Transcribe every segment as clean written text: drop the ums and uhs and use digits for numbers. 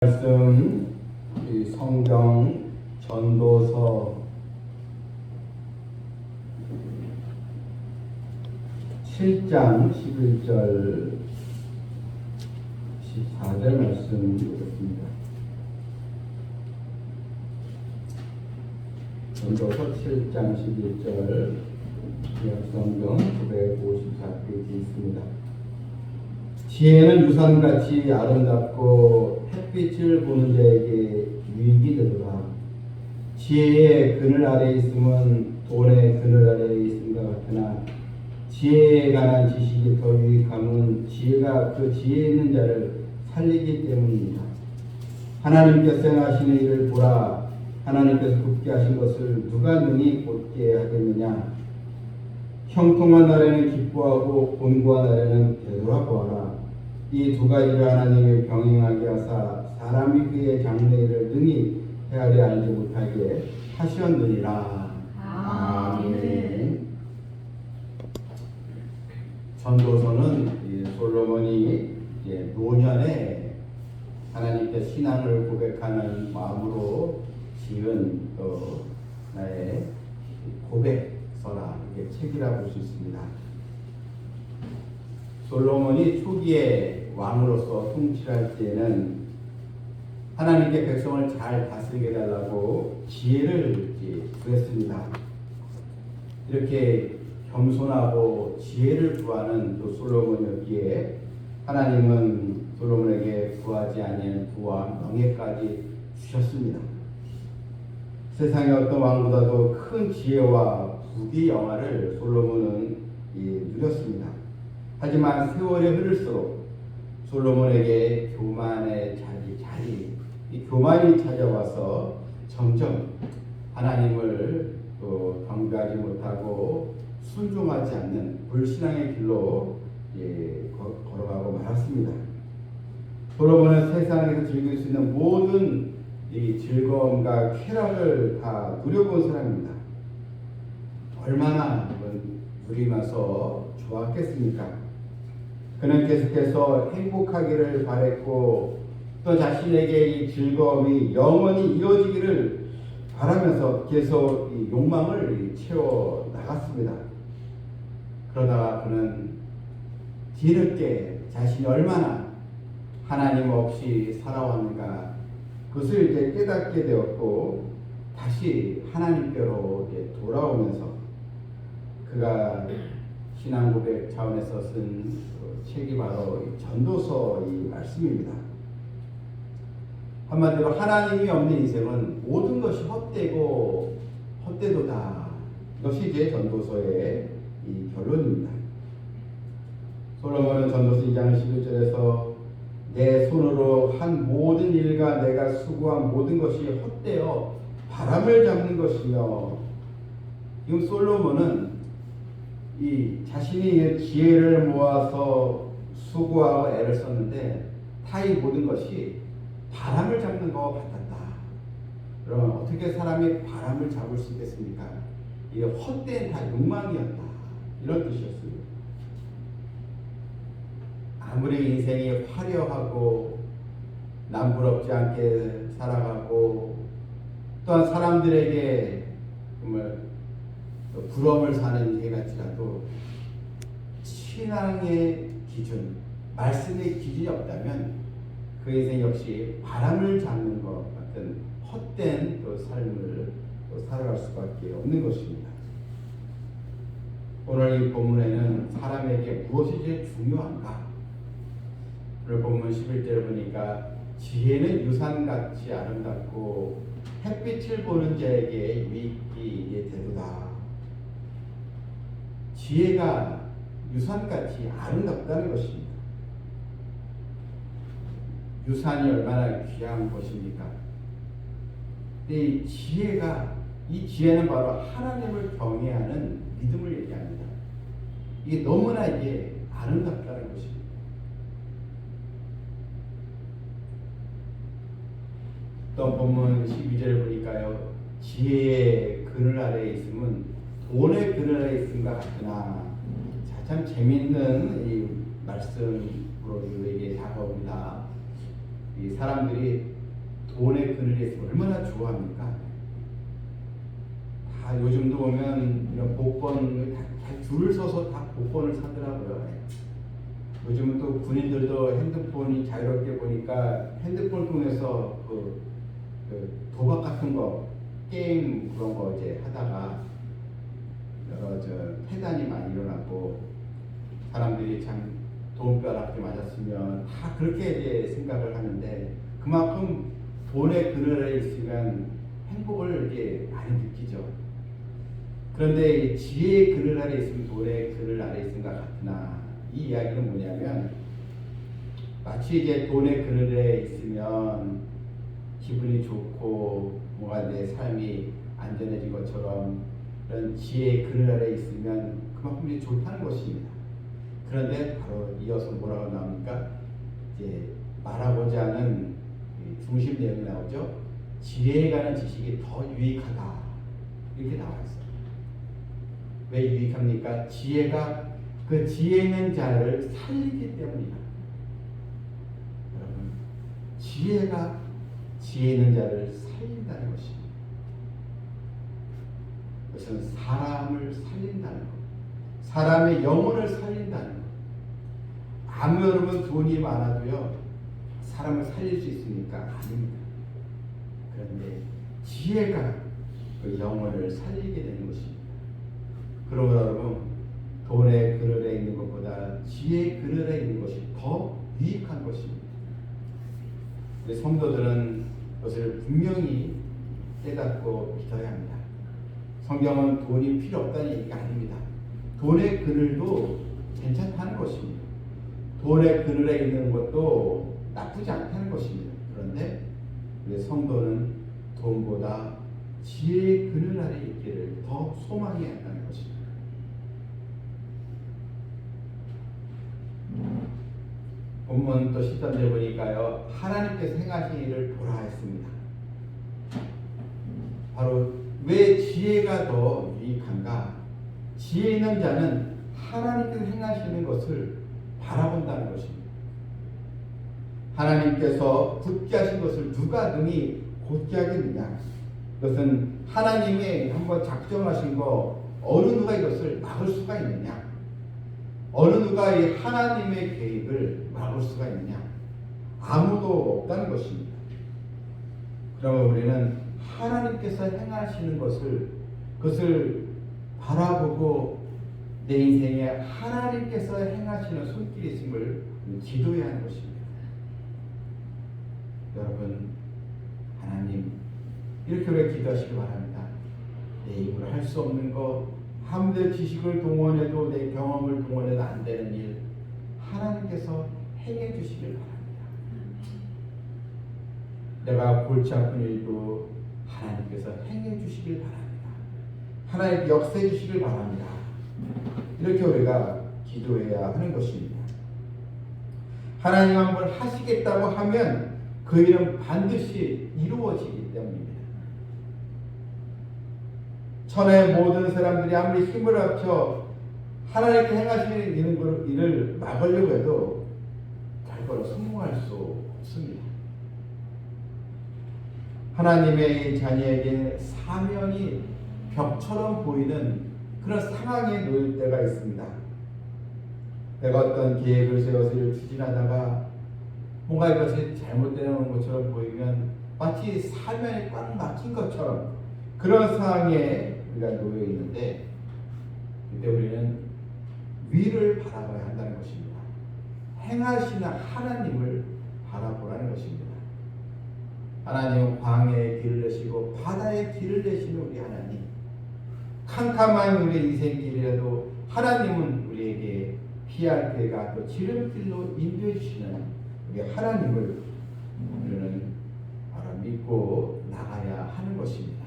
말씀, 이 성경 전도서 7장 11절 14절 말씀 읽겠습니다. 전도서 7장 11절 성경 954페이지 있습니다. 지혜는 유산같이 아름답고 햇빛을 보는 자에게 유익이 되도다. 지혜의 그늘 아래에 있음은 돈의 그늘 아래에 있음과 같으나 지혜에 관한 지식이 더 유익함은 지혜가 그 지혜 있는 자를 살리기 때문입니다. 하나님께서 행하시는 일을 보라. 하나님께서 굳게 하신 것을 누가 능히 곧게 하겠느냐. 형통한 날에는 기뻐하고 곤고한 날에는 되돌아보아라. 이 두 가지를 하나님이 병행하게 하사 사람이 그의 장래일을 능히 헤아려 알지 못하게 하셨느니라. 아멘. 전도서는 솔로몬이 노년에 하나님께 신앙을 고백하는 마음으로 지은 나의 고백서라 이렇게 책이라 볼 수 있습니다. 솔로몬이 초기에 왕으로서 통치할 때는 하나님께 백성을 잘 다스리게 달라고 지혜를 구했습니다. 이렇게 겸손하고 지혜를 구하는 또 솔로몬이었기에 하나님은 솔로몬에게 구하지 아니한 부와 명예까지 주셨습니다. 세상의 어떤 왕보다도 큰 지혜와 부귀 영화를 솔로몬은 누렸습니다. 하지만 세월이 흐를수록 솔로몬에게 교만의 자리, 이 교만이 찾아와서 점점 하나님을 또 경배하지 못하고 순종하지 않는 불신앙의 길로 걸어가고 말았습니다. 솔로몬은 세상에서 즐길 수 있는 모든 이 즐거움과 쾌락을 다 누려본 사람입니다. 얼마나 누리면서 좋았겠습니까? 그는 계속해서 행복하기를 바랬고 또 자신에게 이 즐거움이 영원히 이어지기를 바라면서 계속 이 욕망을 채워 나갔습니다. 그러다가 그는 뒤늦게 자신이 얼마나 하나님 없이 살아왔는가 그것을 이제 깨닫게 되었고 다시 하나님께로 돌아오면서 그가 신앙 고백 차원에서 쓴 책이 바로 전도서 이 말씀입니다. 한마디로 하나님이 없는 인생은 모든 것이 헛되도다. 이것이 이제 전도서의 이 결론입니다. 솔로몬은 전도서 2장 11절에서 내 손으로 한 모든 일과 내가 수고한 모든 것이 헛되어 바람을 잡는 것이며, 지금 솔로몬은 이 자신이 지혜를 모아서 수고하고 애를 썼는데 다 이 모든 것이 바람을 잡는 것 같았다. 그러면 어떻게 사람이 바람을 잡을 수 있겠습니까? 이게 헛된 다 욕망이었다. 이런 뜻이었습니다. 아무리 인생이 화려하고 남부럽지 않게 살아가고 또한 사람들에게 정말 부러움을 사는 인생 같지라도 신앙의 기준, 말씀의 기준이 없다면 그 인생 역시 바람을 잡는 것 같은 헛된 또 삶을 또 살아갈 수밖에 없는 것입니다. 오늘 이 본문에는 사람에게 무엇이 제일 중요한가? 오늘 본문 11절을 보니까 지혜는 유산같이 아름답고 햇빛을 보는 자에게 유익이 되도다. 지혜가 유산같이 아름답다는 것입니다. 유산이 얼마나 귀한 것입니까? 이 지혜는 바로 하나님을 경외하는 믿음을 얘기합니다. 이게 너무나 아름답다는 것입니다. 또 본문 12절을 보니까요, 지혜의 그늘 아래에 있음은 돈의 그늘 아래에 있음과 같으나, 참 재미있는 이 말씀으로 우리에게 다가옵니다. 이 사람들이 돈의 그늘에 있으면 얼마나 좋아합니까? 다 요즘도 보면 이런 복권 다 줄을 서서 다 복권을 사더라고요. 요즘은 또 군인들도 핸드폰이 자유롭게 보니까 핸드폰 통해서 그 도박 같은 거 게임 그런 거 이제 하다가 여러 폐단이 많이 일어나고 사람들이 참 돈벼락이 맞았으면 다 그렇게 이제 생각을 하는데 그만큼 돈의 그늘에 있으면 행복을 이제 많이 느끼죠. 그런데 지혜의 그늘 아래 있으면 돈의 그늘 아래 있는 것 같으나 이 이야기는 뭐냐면 마치 이제 돈의 그늘에 있으면 기분이 좋고 뭔가 내 삶이 안전해진 것처럼 그런 지혜의 그늘 아래 있으면 그만큼 이제 좋다는 것입니다. 그런데 바로 이어서 뭐라고 나옵니까? 이제 말하고자 하는 중심 내용이 나오죠. 지혜에 관한 지식이 더 유익하다 이렇게 나와 있어요. 왜 유익합니까? 지혜가 그 지혜 있는 자를 살리기 때문이다. 여러분, 지혜가 지혜 있는 자를 살린다는 것입니다. 그것은 사람을 살린다는 것, 사람의 영혼을 살린다는 것. 아무 여러분 돈이 많아도요 사람을 살릴 수 있습니까? 아닙니다. 그런데 지혜가 그 영혼을 살리게 되는 것입니다. 그러므로 여러분 돈의 그늘에 있는 것보다 지혜의 그늘에 있는 것이 더 유익한 것입니다. 우리 성도들은 그것을 분명히 깨닫고 믿어야 합니다. 성경은 돈이 필요 없다는 얘기가 아닙니다. 돈의 그늘도 괜찮다는 것입니다. 돈의 그늘에 있는 것도 나쁘지 않다는 것입니다. 그런데 우리 성도는 돈보다 지혜의 그늘 아래 있기를 더 소망해야 한다는 것입니다. 본문 또 13절 보니까요, 하나님께서 행하신 일을 보라 했습니다. 바로 왜 지혜가 더 유익한가? 지혜 있는 자는 하나님께서 행하시는 것을 바라본다는 것입니다. 하나님께서 굳게 하신 것을 누가 능히 곧게 하겠느냐? 그것은 하나님이 한번 작정하신 거 어느 누가 이것을 막을 수가 있느냐? 어느 누가 이 하나님의 계획을 막을 수가 있느냐? 아무도 없다는 것입니다. 그러면 우리는 하나님께서 행하시는 그것을 바라보고 내 인생에 하나님께서 행하시는 손길이 있음을 기도해야 하는 것입니다. 여러분, 하나님 이렇게 우리가 기도하시기 바랍니다. 내 힘으로 할 수 없는 것, 아무리 지식을 동원해도 내 경험을 동원해도 안 되는 일, 하나님께서 행해 주시길 바랍니다. 내가 골치 아픈 일도 하나님께서 행해 주시길 바랍니다. 하나님 역사해 주시길 바랍니다. 이렇게 우리가 기도해야 하는 것입니다. 하나님 한번 하시겠다고 하면 그 일은 반드시 이루어지기 때문입니다. 천하의 모든 사람들이 아무리 힘을 합쳐 하나님께 행하시는 일을 막으려고 해도 결코 성공할 수 없습니다. 하나님의 자녀에게 사명이 벽처럼 보이는 그런 상황에 놓일 때가 있습니다. 내가 어떤 계획을 세워서 이를 추진하다가 뭔가 이것이 잘못되는 것처럼 보이면 마치 사명이 꽉 막힌 것처럼 그런 상황에 우리가 놓여 있는데, 그때 우리는 위를 바라봐야 한다는 것입니다. 행하시는 하나님을 바라보라는 것입니다. 하나님은 광야의 길을 내시고 바다의 길을 내시는 우리 하나님, 캄캄한 우리 인생 길이라도 하나님은 우리에게 피할 길과 또 지름길로 인도해 주시는 우리 하나님을 우리는 바로 믿고 나가야 하는 것입니다.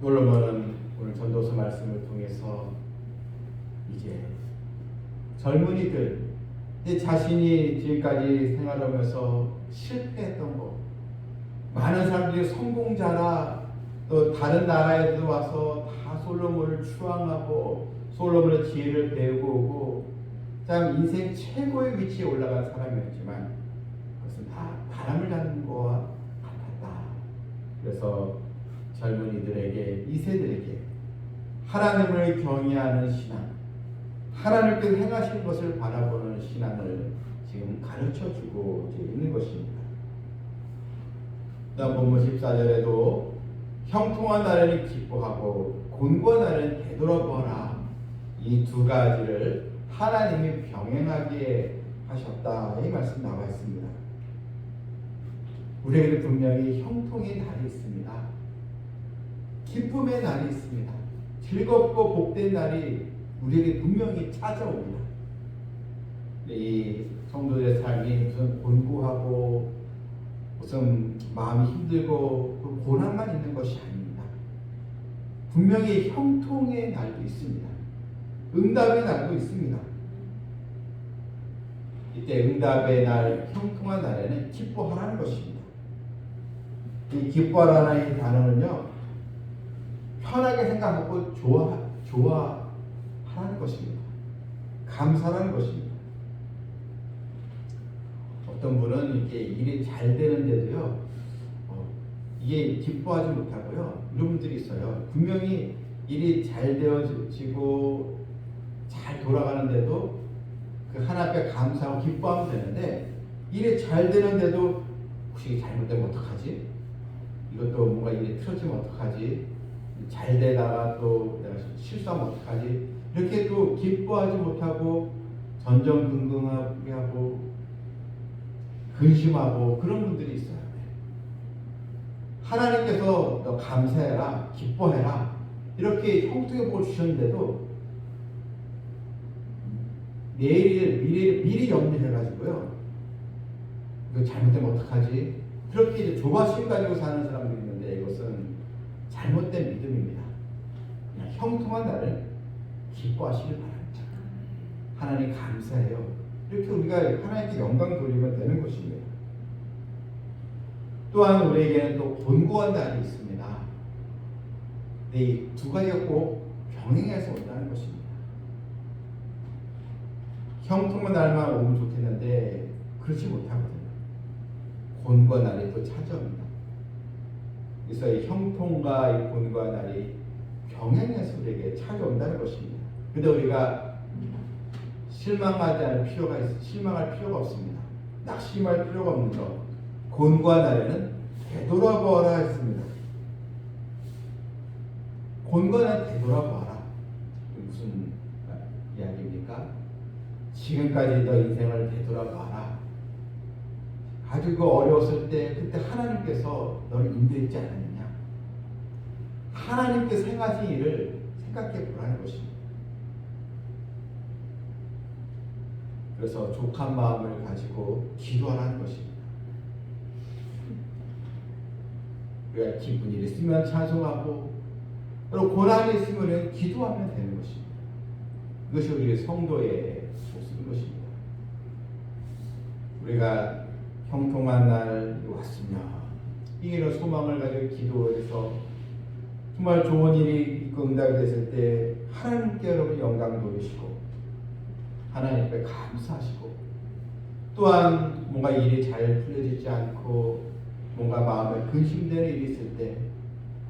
솔로몬은 오늘 전도서 말씀을 통해서 이제 젊은이들 자신이 지금까지 생활하면서 실패했던 것, 많은 사람들이 성공자라 또 다른 나라에도 와서 다 솔로몬을 추앙하고 솔로몬의 지혜를 배우고 오고 참 인생 최고의 위치에 올라간 사람이었지만 그것은 다 바람을 잡는 거와 같았다. 그래서 젊은이들에게, 이세들에게 하나님을 경외하는 신앙, 하나님께서 행하신 것을 바라보는 신앙을 지금 가르쳐주고 있는 것입니다. 다음 본문 14절에도 형통한 날에는 기뻐하고 곤고한 날에는 되돌아보아라, 이 두 가지를 하나님이 병행하게 하셨다, 이 말씀 나와 있습니다. 우리에게 분명히 형통의 날이 있습니다. 기쁨의 날이 있습니다. 즐겁고 복된 날이 우리에게 분명히 찾아옵니다. 이 성도들의 삶이 무슨 곤고하고 무슨 마음이 힘들고 고난만 있는 것이 아닙니다. 분명히 형통의 날도 있습니다. 응답의 날도 있습니다. 이때 응답의 날, 형통한 날에는 기뻐하라는 것입니다. 이 기뻐하라는 이 단어는요, 편하게 생각하고 좋아하라는 것입니다. 감사라는 것입니다. 어떤 분은 이렇게 일이 잘 되는데도요, 이게 기뻐하지 못하고요, 이런 분들이 있어요. 분명히 일이 잘 되어지고 잘 돌아가는데도 그 하나 앞에 감사하고 기뻐하면 되는데, 일이 잘 되는데도 혹시 잘못되면 어떡하지? 이것도 뭔가 일이 틀어지면 어떡하지? 잘 되다가 또 내가 실수하면 어떡하지? 이렇게 또 기뻐하지 못하고 전전긍긍하게 하고 근심하고 그런 분들이 있어요. 하나님께서 너 감사해라, 기뻐해라, 이렇게 형통의 복을 주셨는데도 미래를 미리 염려해가지고요, 이거 잘못되면 어떡하지? 그렇게 이제 조바심 가지고 사는 사람들이 있는데, 이것은 잘못된 믿음입니다. 그냥 형통한 날을 기뻐하시길 바랍니다. 하나님 감사해요, 이렇게 우리가 하나님께 영광 돌리면 되는 것입니다. 또한 우리에게는 또 곤고한 날이 있습니다. 근데 이 두 가지가 꼭 병행해서 온다는 것입니다. 형통한 날만 오면 좋겠는데 그렇지 못하거든요. 곤고한 날이 또 찾아옵니다. 그래서 이 형통과 이 곤고한 날이 병행해서 우리에게 찾아온다는 것입니다. 근데 우리가 실망할 필요가 없습니다. 낙심할 필요가 없는 것. 곤고한 날에는 되돌아보아라 했습니다. 곤고한 날에 되돌아보아라. 무슨 이야기입니까? 지금까지 너 인생을 되돌아봐라. 아주 그 어려웠을 때 그때 하나님께서 너를 인도했지 않았느냐? 하나님께서 행하신 일을 생각해 보라는 것입니다. 그래서 족한 마음을 가지고 기도하라는 것입니다. 우리가 기쁜 일이 있으면 찬송하고, 그리고 고난이 있으면 기도하면 되는 것입니다. 이것이 우리 성도의 모습인 것입니다. 우리가 형통한 날이 왔으면 이런 소망을 가지고 기도해서 정말 좋은 일이 있고 응답이 됐을 때 하나님께 여러분 영광 돌리시고 하나님께 감사하시고, 또한 뭔가 일이 잘 풀려지지 않고 뭔가 마음에 근심되는 일이 있을 때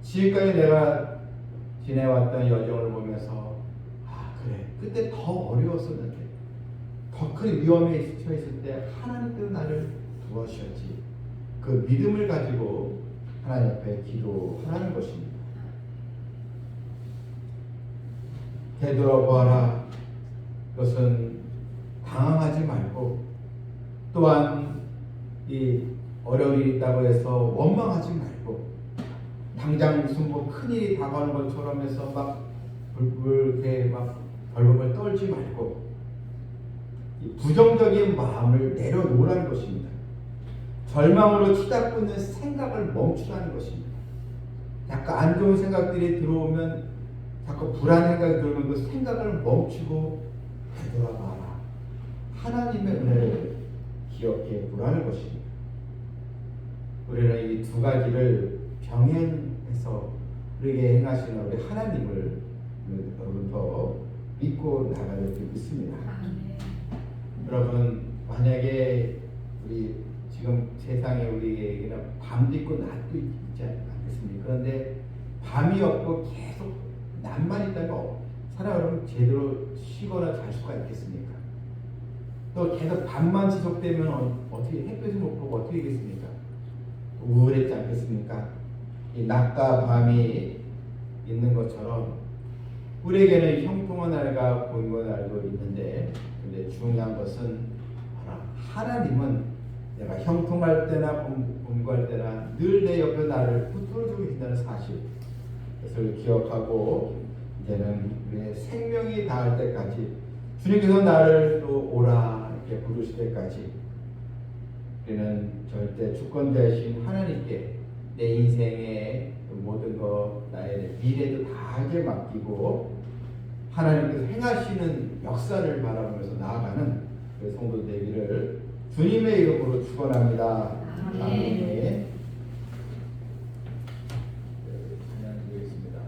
지금까지 내가 지내왔던 여정을 보면서 그래, 그때 더 어려웠었는데, 더 큰 위험에 처했을 때 하나님께서 나를 도와주셨지, 그 믿음을 가지고 하나님 앞에 기도하라는 것입니다. 되돌아보아라. 그것은 당황하지 말고, 또한 이 어려운 일이 있다고 해서 원망하지 말고, 당장 무슨 뭐 큰일이 다가오는 것처럼 해서 막 이렇게 막 벌벌 떨지 말고 부정적인 마음을 내려놓으라는 것입니다. 절망으로 치닫고 있는 생각을 멈추라는 것입니다. 약간 안 좋은 생각들이 들어오면, 자꾸 불안한 생각이 들어오면 그 생각을 멈추고 되돌아봐라. 하나님의 은혜를 기억해 보라는 것입니다. 우리는 이 두 가지를 병행해서 우리에게 행하시는 우리 하나님을 여러분 더 믿고 나가야 될 줄 믿습니다. 여러분 만약에 우리 지금 세상에 우리에게는 밤도 있고 낮도 있지 않겠습니까? 그런데 밤이 없고 계속 낮만 있다면 사람은 제대로 쉬거나 잘 수가 있겠습니까? 또 계속 밤만 지속되면 어떻게 햇볕을 못 보고 어떻게 되겠습니까? 우울했지 않겠습니까? 이 낮과 밤이 있는 것처럼 우리에게는 형통한 날과 공고한 날도 있는데, 근데 중요한 것은 하나님은 내가 형통할 때나 공고할 때나 늘 내 옆에 나를 붙들어주고 계신다는 사실, 그것을 기억하고 이제는 우리의 생명이 닿을 때까지 주님께서 나를 또 오라 이렇게 부르실 때까지 우리는 절대 주권자이신 하나님께 내 인생의 모든 것, 나의 미래도 다 맡기고 하나님께서 행하시는 역사를 바라보면서 나아가는 그 성도 되기를 주님의 이름으로 축원합니다. 아멘. 찬양드리겠습니다.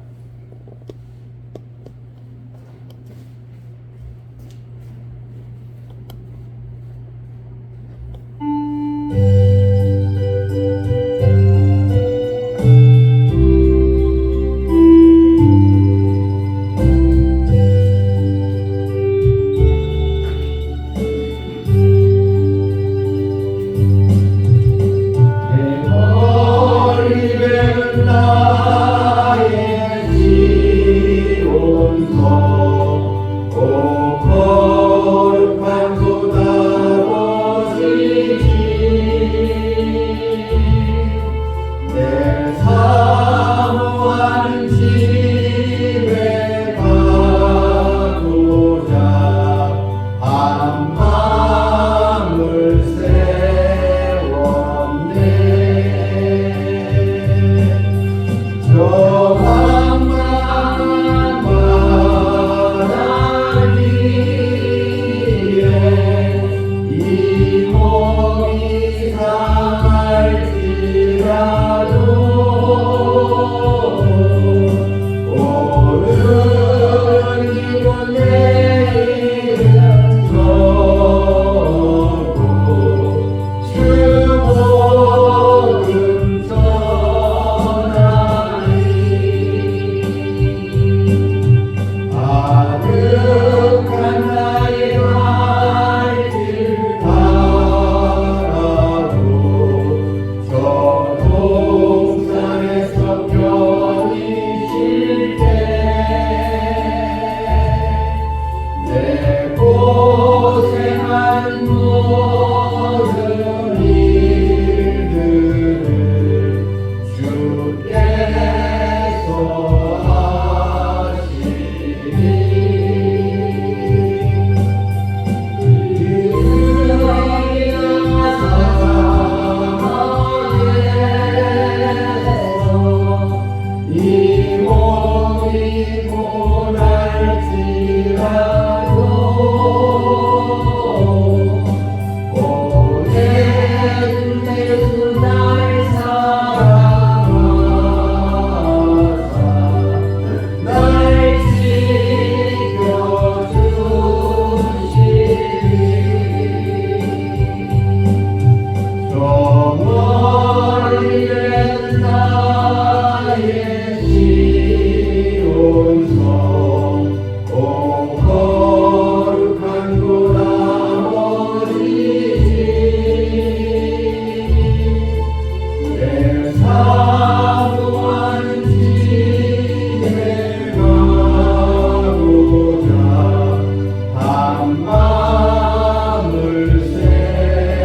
마음을 세웠네.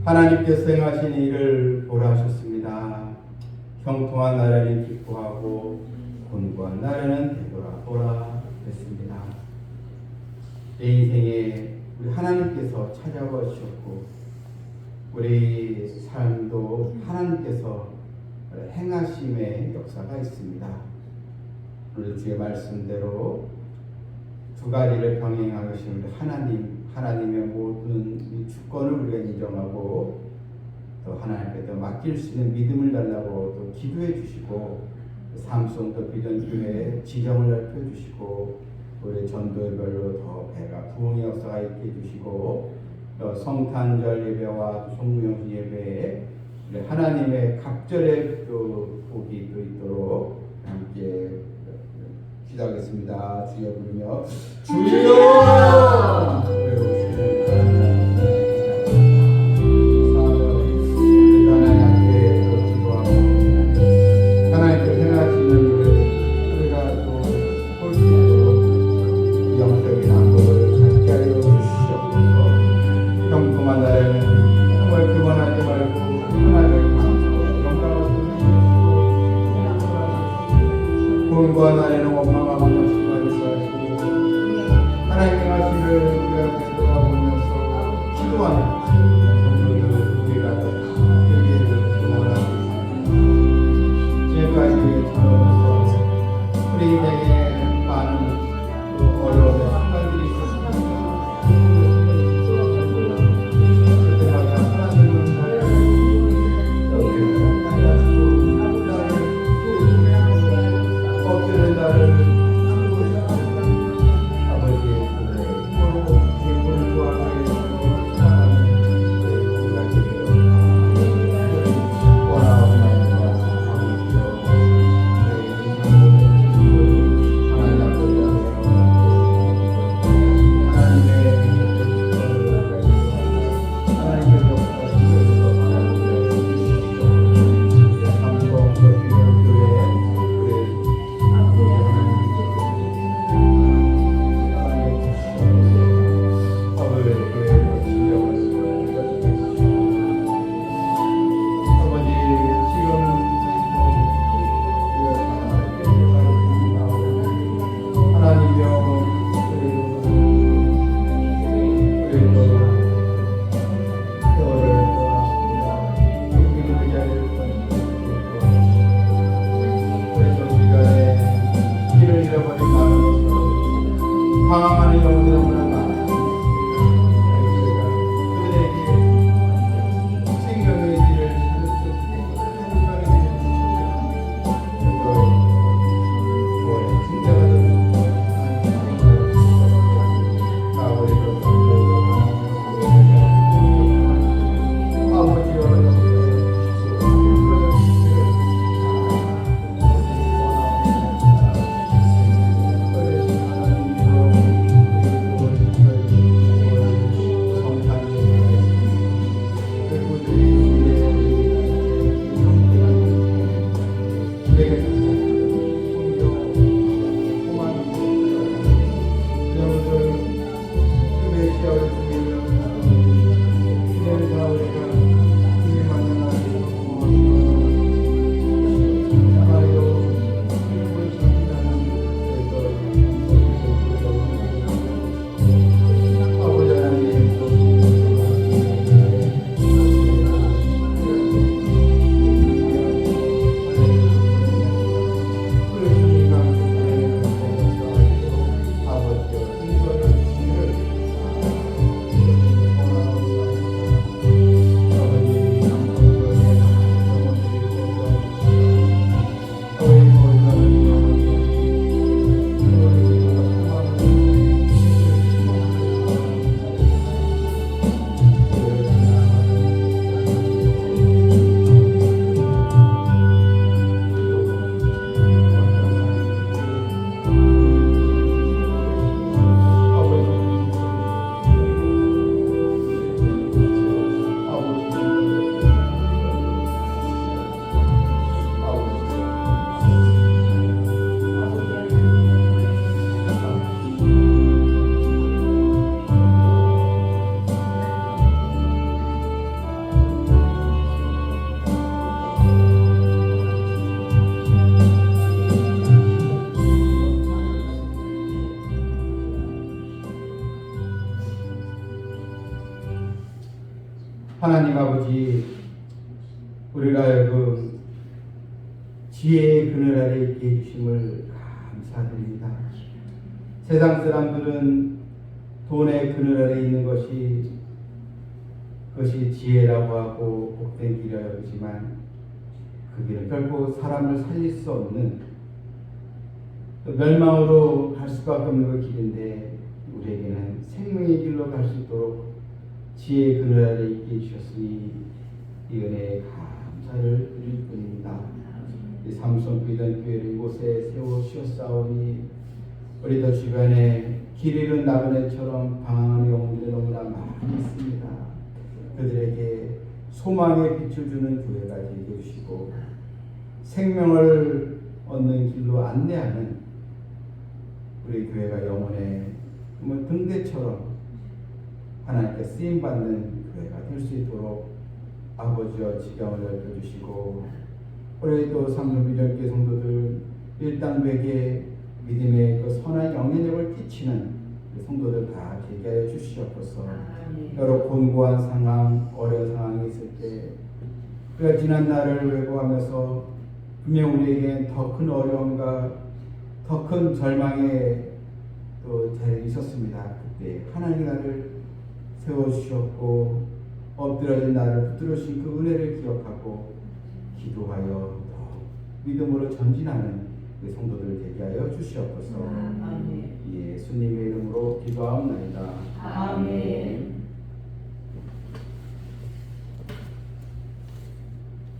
하나님께서 행하신 일을 보라 하셨습니다. 형통한 나라는 기뻐하고 곤고한 나라는 되돌아보라 했습니다. 내 인생에 우리 하나님께서 찾아와 주셨고 우리 삶도 하나님께서 행하심의 역사가 있습니다. 오늘 주의 말씀대로 두 가지를 병행하신 우리 하나님의 모든 이 주권을 우리가 인정하고 또 하나님께 더 맡길 수 있는 믿음을 달라고 또 기도해 주시고 삼성 또 비전교회 지정을 넓혀 주시고 우리 전도별로 더 배가 부흥의 역사가 있게 해주시고 또 성탄절 예배와 송무영신 예배에 하나님의 각절의 또 복이 또 있도록 함께 기도하겠습니다. 주여 부르며 주여 곤고한 나라는 원망하고 말씀하는 것이고 하나님의 하시를 우리가 되돌아보면서 기도하는 성도들 우리가 여기에를 원하고 있습니다. 지금까지 들어오면서 우리 인생에 많은 어려움의 순간들이 있었습니다. 그때마다 하나님은 아버지의 손에 힘으로 제물을 구하게 하나님 아버지, 우리가 하여금 지혜의 그늘 아래 있게 해주심을 감사드립니다. 세상 사람들은 돈의 그늘 아래 있는 그것이 지혜라고 하고 복된 길이라 여기지만 그 길은 결코 사람을 살릴 수 없는 멸망으로 갈 수밖에 없는 그 길인데 우리에게는 생명의 길로 갈 수 있도록 지혜의 그늘 아래 있게 해주셨으니 이 은혜에 감사를 드릴 뿐입니다. 이 삼손 비전 교회를 이곳에 세우셨사오니 우리들 주변에 길 잃은 나그네처럼 방황하는 영혼들이 너무나 많이 있습니다. 그들에게 소망의 빛을 주는 교회가 되게 해주시고 생명을 얻는 길로 안내하는 우리 교회가 영혼의 등대처럼 하나님께 쓰임받는 교회가 될 수 있도록 아버지와 지경을 넓혀주시고 우리 또 삼성비전교회 성도들 일당백에 믿음의 그 선한 영향력을 끼치는 성도들 다 되게 하여 주시옵소서. 여러 곤고한 상황, 어려운 상황이 있을 때 우리가 지난 날을 회고하면서 분명 우리에겐 더 큰 어려움과 더 큰 절망의 또 자리에 있었습니다. 그때 하나님이 나를 세워주셨고 엎드려진 나를 붙들어주신 그 은혜를 기억하고 기도하여 더 믿음으로 전진하는 그 성도들 되게 하여 주시옵소서. 예수님의 이름으로 기도하옵나이다. 아멘.